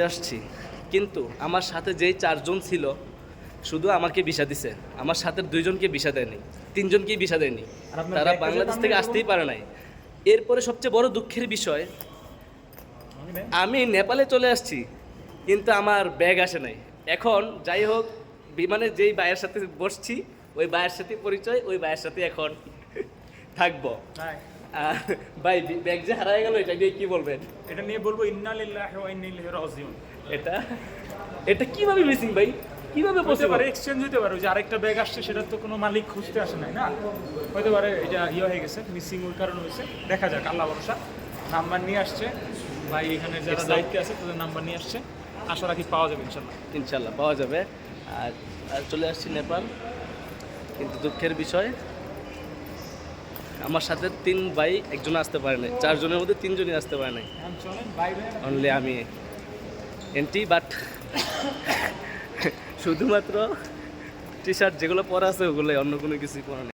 আসছি, কিন্তু আমার সাথে যেই 4 জন ছিল শুধু আমাকে ভিসা দিছে, আমার সাথে 2 জনকে ভিসা দেয়নি, 3 জনকেই ভিসা দেয়নি। আর আপনার তারা ব্যাগটা যে বাংলাদেশ থেকে পাননি আসতেই পারে নাই। এরপরে সবচেয়ে বড় দুঃখের বিষয়, এরকম? আমি নেপালে চলে আসছি কিন্তু আমার ব্যাগ আসে নাই। এখন যাই হোক, বিমানে যেই ভাইয়ের সাথে বসছি ওই ভাইয়ের সাথে পরিচয়, ওই ভাইয়ের সাথে এখন থাকবো। ভাই, আর ভাই ব্যাগ যে হারায় গেল, এটা নিয়ে কি বলবেন? এটা নিয়ে বলবো ইন্না লিল্লাহি ওয়া ইন্না ইলাইহি রাজিউন। এটা এটা কিভাবে মিসিং ভাই, কিভাবে হতে পসিবল? পারে এক্সচেঞ্জ হতে পারে, ওই যে আরেকটা ব্যাগ আসছে সেটা তো কোনো মালিক খুঁজতে আসে নাই না, হতে পারে এটা হয়ে গেছে, মিসিং ওই কারণে হয়েছে। দেখা যাক, আল্লাহ ভরসা। নাম্বার নিয়ে আসছে ভাই, এখানে যারা দায়িত্বে আছে তাদের নাম্বার নিয়ে আসছে, আশা রাখি পাওয়া যাবে ইনশাল্লাহ। ইনশাল্লাহ পাওয়া যাবে। আর আর চলে আসছি নেপাল, কিন্তু দুঃখের বিষয় আমার সাথে 3 ভাই একজন আসতে পারে নাই, 4 জনের মধ্যে 3 জনই আসতে পারে নাই, এখন চলেন বাই বাই। অনলি আমি এন্টি। বাট শুধুমাত্র টি শার্ট যেগুলো পরা আছে ওগুলো, অন্য কোনো কিছুই পরা নেই।